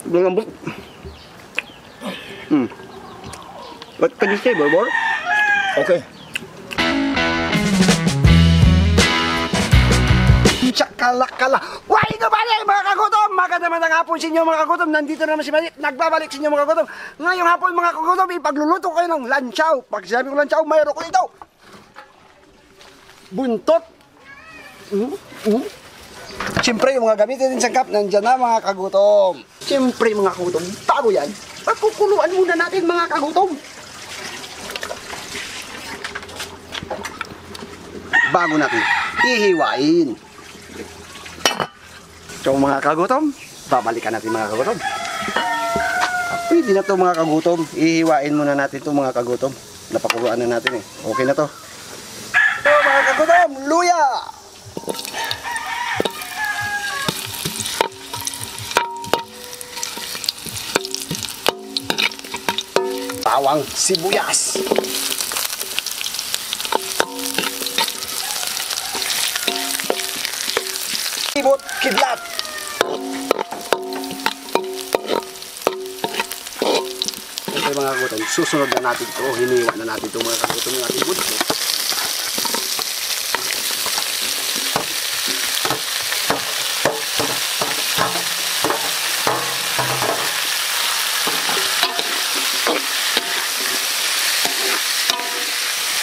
Lambot. What can you say, Borbor? Okay. Kala. Why ito ba mga kagutom? Magandang hapon sa inyo mga kagutom. Nandito naman si Manit. Nagbabalik sa inyo mga kagutom. Ngayong hapon mga kagutom, ipagluluto kayo ng lanchaw. Pag sinabi ko lanchaw, mayroon ko ito. Buntot. Siyempre yung mga gamitin din sa cup, nandyan na mga kagutom. Siyempre mga kagutom, bago yan, pagkukuluan muna natin mga kagutom. Bago natin ihiwain. So mga kagutom, babalikan natin mga kagutom. Pwede na to mga kagutom. Ihiwain muna natin to mga kagutom. Napakuluan na natin eh. Okay na to. So mga kagutom, luya! Bawang sibuyas. Sibot kidlat. Ito mga kagutom, susunod na natin ito. Hiniwa na natin ito mga kagutom yung ating buntot.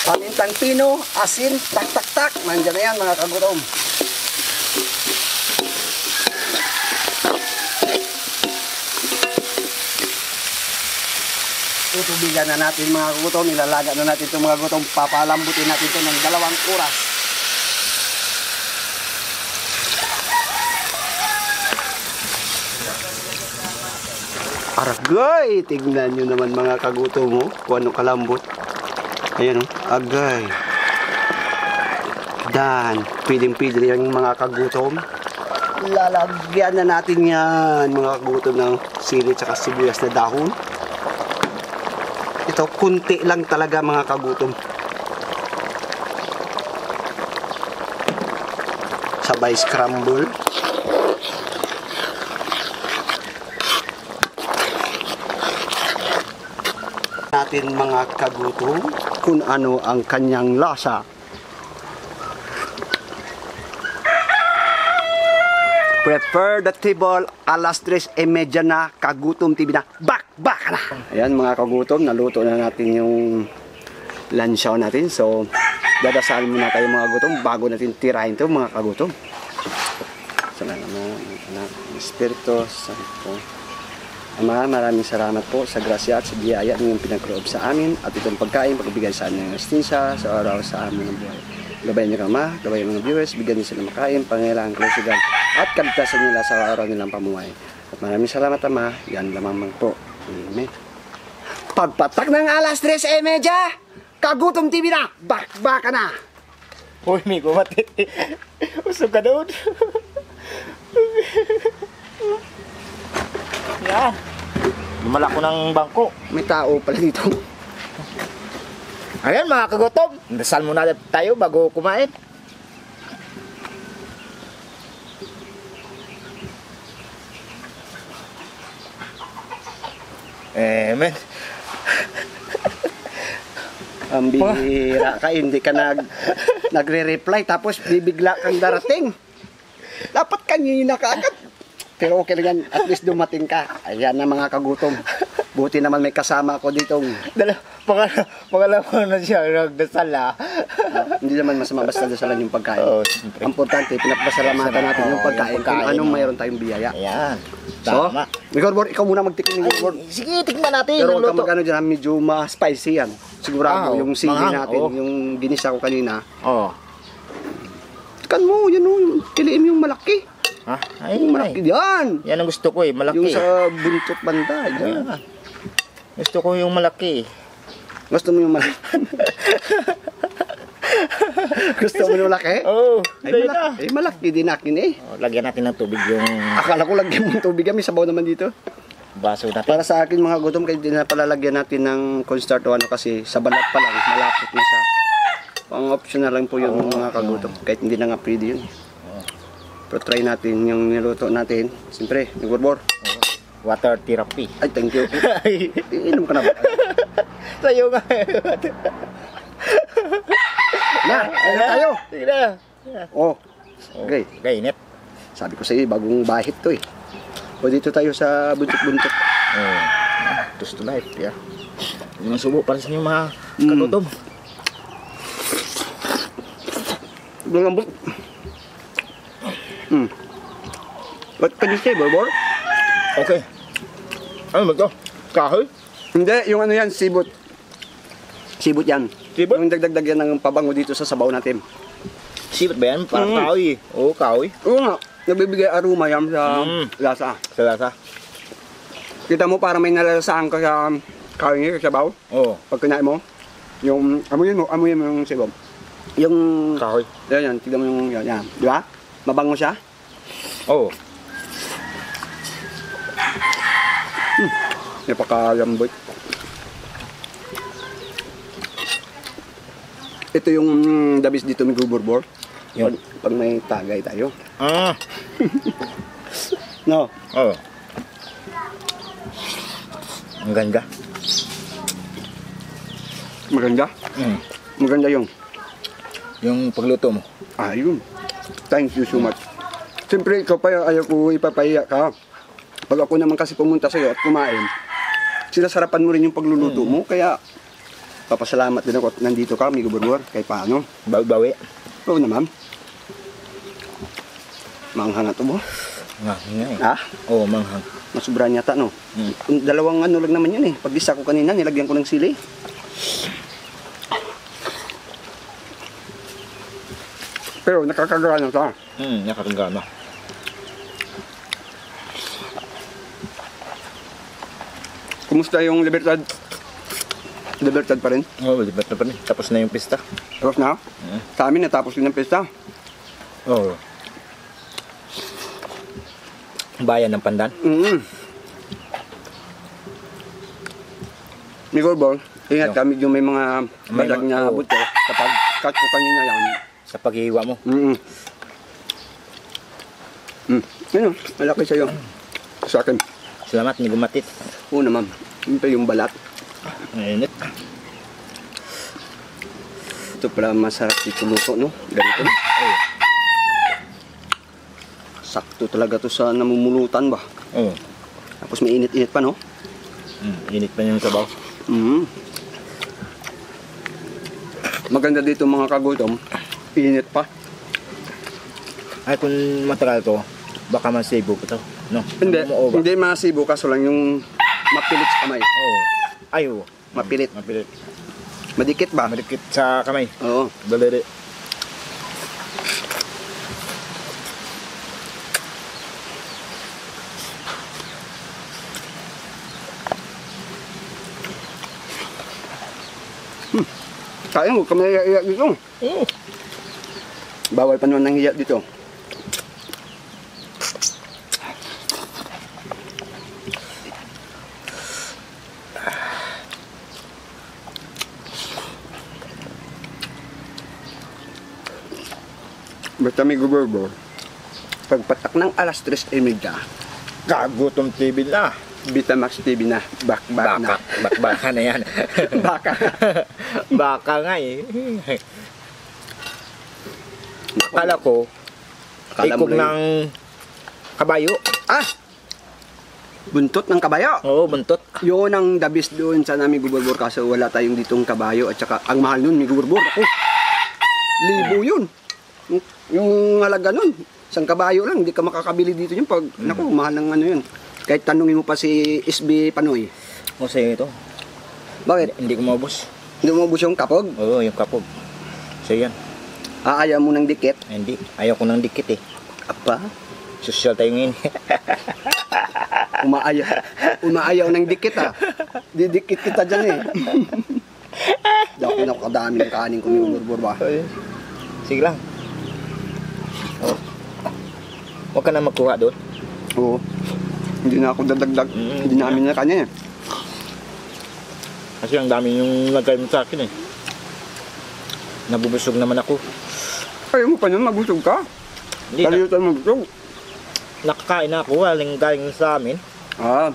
Pamintang pino, asin, tak. Nandiyan na yan mga kagutom. Tutubigan na natin mga kagutom. Ilalaga na natin itong mga kagutom. Papalambutin natin ito ng 2 oras. Aragay! Tignan nyo naman mga kagutom mo. Kung ano kalambot. Ayan o, agay. Dan, pwedeng-pwede yung mga kagutom. Lalagyan na natin yan, mga kagutom ng sili at sibuyas na dahon. Ito, kunti lang talaga mga kagutom. Sabay scramble. Natin mga kagutom kung ano ang kanyang lasa. Prepare the table, alas 3:30 na, kagutom TV na, bak na. Ayan mga kagutom, naluto na natin yung lanchaw natin. So, dadasal muna tayo mga kagutom bago natin tirahin ito mga kagutom. Salamat naman, Espiritu Santo. Ama, maraming salamat po sa grasya at sa biyaya ninyong pinagkaloob sa amin at itong pagkain, pagbigay sa amin ng astinsya sa araw sa amin ng buhay. Gabayan niyo Ama, gabayan mga viewers, bigyan niyo sila makain, pangailangan, kalusugan at kaligtasan nila sa araw nilang pamuhay. At maraming salamat Ama, yan lamang po. Amen. Pagpatak ng alas 3:30, kagutom TV na, baka na. Uy, Migo, mati. Usog ka doon. Yan. Lumala ko ng bangko. May tao pala dito. Ayan mga kagutom. Dasal muna tayo bago kumain. Amen. Ang bihira ka, hindi ka nagre-reply tapos bibigla kang darating. Dapat kanina ka agad. Pero okay lang yan, at least dumating ka. Ayan na mga kagutom. Buti naman may kasama ako ditong. Pangalawa na siya nagdasal Hindi naman masama basta dasalan yung pagkain. Oh, importante, pinapasalamatan natin yung pagkain kung anong mayroon tayong biyaya. Ayan. So, Tama. Gorbor, ikaw muna magtikim ng Gorbor. Sige, tikman natin. Pero huwag ka magano dyan, medyo ma-spicy yan. Sigurado, yung sili natin, yung ginisa ko kanina. Oo. Tikan mo, yan o, kiliim yung malaki. Ha? Ay, Yung malaki yan. Yan ang gusto ko malaki. Yung sa buntot banda. Yan. Gusto ko yung malaki. Gusto mo yung malaki? Gusto mo yung malaki? Oo. Malaki din akin eh. Lagyan natin ng tubig yung Akala ko lagyan mo ng tubig. May sabaw naman dito. baso natin. Para sa akin mga gutom, kaya din na palalagyan natin ng cornstarch o ano kasi sa balat pa lang, malapit na siya. Pang optional lang po yung mga kagutom. Kahit hindi na nga pwede yun. Pero try natin yung niluto natin. Siyempre, yung Gorbor. Water therapy. Ay, thank you. Iinom ka na ba? Sa'yo nga. Na, ayun na tayo. Sige na. Oh, okay. Kainit. Sabi ko sa iyo, bagong bahit to eh. O dito tayo sa buntot-buntot. Oh. Toast to life, yeah. Yung subo para sa inyo mga katutom. Lambot. What can you say, Borbor? Okay. Ano ba ito? Kahoy? Hindi, yung ano yan, sibot. Sibot yan. Sibot? Yung dagdag yan ng pabango dito sa sabaw natin. Sibot ba yan? Parang kahoy. Oo, kahoy. Oo nga, nagbibigay aroma yan sa lasa. Sa lasa? Kita mo para may nalalasaan ka sa kahoy sa sabaw. Oo. Pag kinain mo, yung amuyin mo yung sibop. Yung Kahoy. yan, tignan mo yung yan. Di ba? Mabango siya. Oo. Napakalambot. Ito yung dabis dito may Borbor. Yun. Pag may tagay tayo. Ah. No. Oo. Ang ganda. Maganda. Maganda yung. Yung pagluto mo. Ayun. Thank you so much. Siyempre, ikaw pa ayaw ko ipapahiya ka. Pag ako naman kasi pumunta sa'yo at kumain, sinasarapan mo rin yung pagluluto mo. Kaya, papasalamat din ako at nandito ka, amigo Borbor. Kahit paano. Bawi-bawi. Oo naman. Manghang na ito mo. Nga eh. Ha? Oo, manghang. Masubra yata, no? Dalawang ano lang naman yun eh. Pag isa ko kanina, nilagyan ko ng sili. Pero nakakagana ito. Nakakagana. Kumusta yung Libertad? Libertad pa rin? Oo, libat na pa rin. Tapos na yung pista. Tapos na? Sa amin, natapos din ang pesta. Oo. Bayan ng Pandan. Amigo Borbor, ingat Yo. kami yung may mga May balag mga- na oo. buto. Kapag cut ko kanina yan. Sa paghihiwa mo. Ano, malaki sa'yo. Sa akin. Salamat, ni gumatit. Oo naman. Ito yung balat. Mainit. Ito pala masarap dito luto, no? Ganito. Oo. Sakto talaga to sa namumulutan ba? Oo. Tapos may init-init pa, no? Init pa yung sabaw. Maganda dito mga kagutom. Init pa. Ay, kung matagal to, baka masibo ko to. No? Hindi, Umuo ba? hindi masibo kaso lang yung mapilit sa kamay. Oo. Ay, oo. Mapilit. Mapilit. Madikit ba? Marikit sa kamay. Oo. Daliri. Kaya mo, kami iyak dito. Oo. Bawal pa naman ng hiya dito. Basta may Borbor. Pagpatak ng alas 3:30, Kagutom TV na. Vitamax TV na, back na. Baka na yan. Baka. Baka nga eh. Akala ko, Akala mo ikog na ng kabayo. Ah! Buntot ng kabayo. Oo, buntot. Yun ang dabis doon sa namin Borbor kaso wala tayong ditong kabayo at saka ang mahal nun may Borbor. Ako, 1,000 yun. Yung halaga nun, isang kabayo lang, hindi ka makakabili dito yun pag, naku, mahal ng ano yun. Kahit tanungin mo pa si SB Panoy. O sa'yo ito. Bakit? Hindi ko maubos. Hindi mo ubus yung kapog? Oo, yung kapog. Sa'yo yan. Ayaw mo ng dikit? Hindi. Ayaw ko ng dikit eh. Apa? Social tayo ngayon. Umaayaw ng dikit ah. Didikit kita dyan eh. Dako na kadaming kanin ko may Borbor ba? Sige lang. Oh. Huwag ka na magkuha doon. Oo. Hindi na ako dadagdag. Hindi namin na kanya eh. Kasi ang dami yung nagkain sa akin eh. Nabubusog naman ako. Ayaw mo pa nun, magusog ka. Hindi na, Kalimutan magusog. nakakain na ako. Galing sa amin. Ah.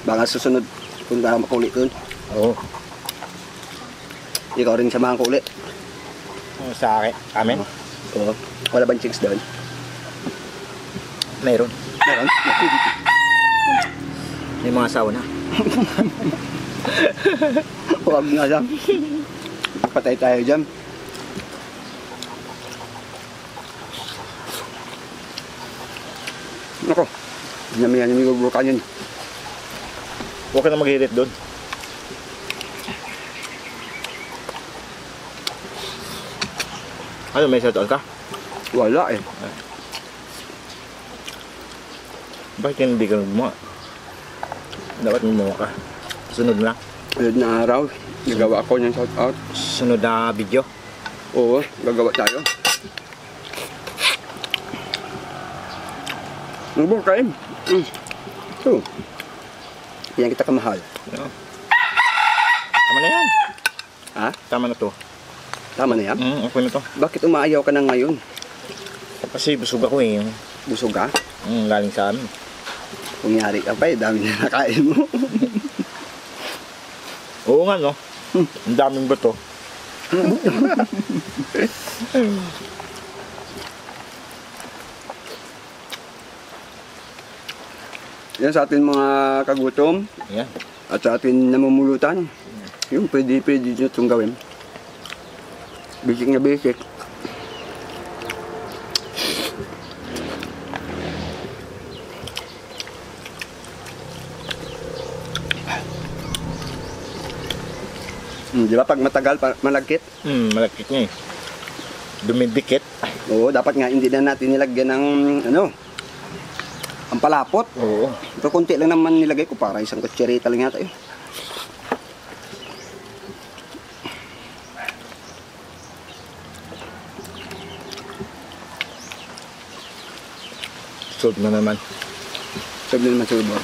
Baka susunod kung ka makulit dun. Oo. Ikaw rin samahan ko ulit. Sa akin. Amin? Oo. Wala bang chicks doon? Mayroon. Meron? May mga sauna. Huwag nga lang. Patay tayo dyan. Ako. Dinamihan yung bubulkan yun. Huwag ka na maghirit doon. Ano, may shoutout ka? Wala eh. Bakit hindi ka gumawa? Dapat gumawa ka. Sunod na. Sunod na araw, gagawa ko ng shout out. Sunod na video. Oo, gagawa tayo. Bubulkan. Ito. Yan kita kamahal. Tama na yan. Ha? Tama na to. Tama na yan? Okay na to. Bakit umaayaw ka na ngayon? Kasi busog ako eh. Busog ka? Galing sa amin. Kunyari ka pa eh, dami na nakain mo. Oo nga no. Ang daming bato. Yan sa atin mga kagutom Yan. at sa atin namumulutan. Yung pwede nyo itong gawin. Basic na basic. Di ba pag matagal, malagkit? Malakit nga eh. Dumidikit. Oo, dapat nga hindi na natin nilagyan ng ano, ang palapot. Oo. Pero konti lang naman nilagay ko para isang kutsarita lang yata yun. Solve na naman. Sabi naman sa ubor.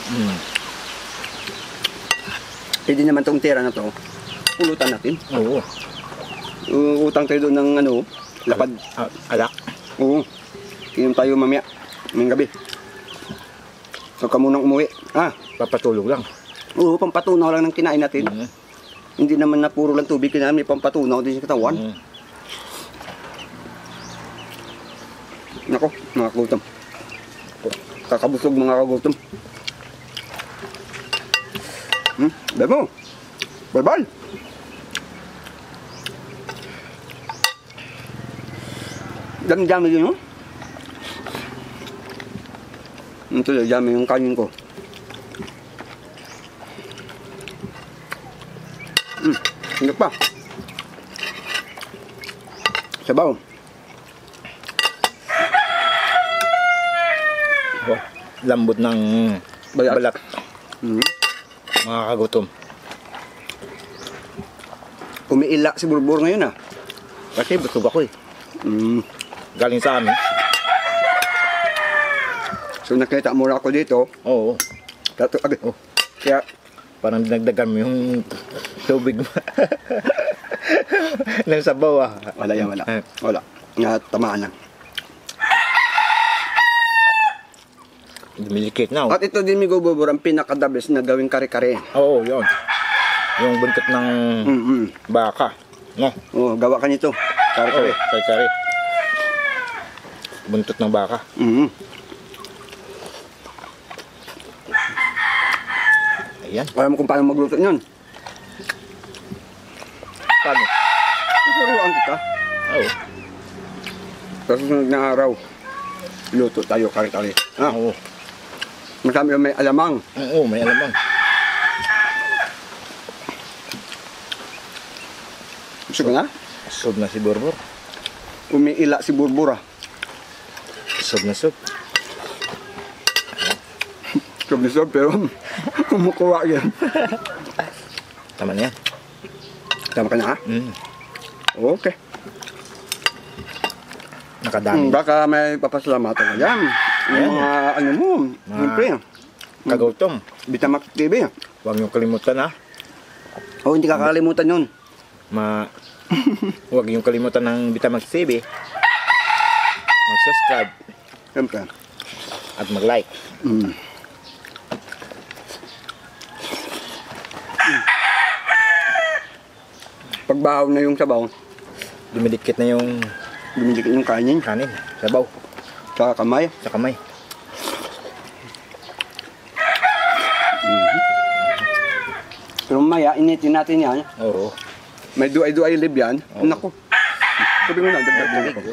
Pwede naman itong tira na to, pulutan natin. Oo. Utang tayo doon ng ano, lapad. Alak. Oo. Inom tayo mamaya, may gabi. Huwag ka munang umuwi. Papatulog lang. Oo, pampatunaw lang ng kinain natin. Hindi naman na puro lang tubig kinain, may pampatunaw din sa katawan. Nako, mga kagutom. Kakabusog mga kagutom. Bebo, bye-bye. Dami-dami yun, no? Ito, dami yung kanin ko. Hindi pa. Sabaw. Oh, lambot ng balat. Mga kagutom. Umiila si Burbur ngayon, Kasi busog ako eh. Galing sa amin. So nakita mo ako dito. Oo. Tato agad. Oh. Kaya Parang dinagdagan mo yung tubig mo. Nang sabaw wala yan, wala. Wala. Nga tamaan lang. Dumilikit na. At ito din, Migo Bubur, ang pinaka-the best na gawing kare-kare. Oo, yun. Yung buntot ng baka. No? Oh, gawa ka nito. Kare-kare. Kare-kare. Buntot ng baka. Ayan. Alam mo kung paano magluto yun. Paano? Tuturuan kita. Oo. Sa susunod na araw, luto tayo kare-kare. Oo. Masami yung may alamang. Oo, may alamang. Gusto ko na? Sub na si Burbur. Umiila si Burbura. Sub na sub. Sob pero kumukuha yan. Tama na yan. Tama ka na, ha? Okay. Nakadami. Baka may papasalamatan ka dyan. Yung mga ano mo, siyempre. Kagutom. Bitamax TV. Huwag niyong kalimutan ha. Hindi kakalimutan yun. Huwag niyong kalimutan ng Bitamax TV. mag-subscribe, Siyempre. at mag-like. Mm. Pagbahaw na yung sabaw, Dumidikit na yung dumidikit yung kanin kanin, sabaw, sa kamay. sa kamay. Pero maya, initin natin yan. Oo. May duay-duay lib yan. Oo. Naku. Sabi mo na, dagdag mo Tubig. ako.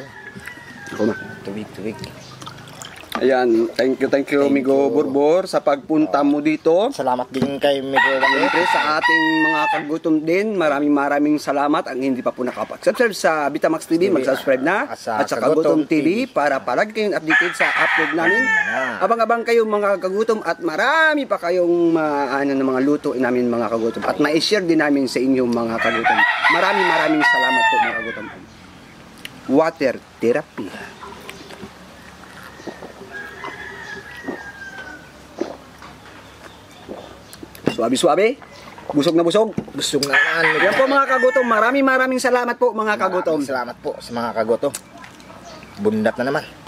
Ako na. Tubig. Ayan, thank you, Thank Migo you. Borbor, sa pagpunta mo dito. Salamat din kay Migo Wallet. Siyempre, sa ating mga kagutom din, maraming salamat. Ang hindi pa po nakapag-subscribe sa Bitamax TV, mag-subscribe na. At sa At sa Kagutom Kagutom TV, TV. para palagi kayong updated sa upload namin. Na. Abang-abang kayo mga kagutom at marami pa kayong ng mga luto namin mga kagutom. At ma-share din namin sa inyong mga kagutom. Maraming salamat po mga kagutom. Water therapy. Suabe-suabe. Busog na busog. Busog na naman. Yan po mga kagutom. Maraming salamat po mga kagutom. Salamat po sa mga kagutom. Bundat na naman.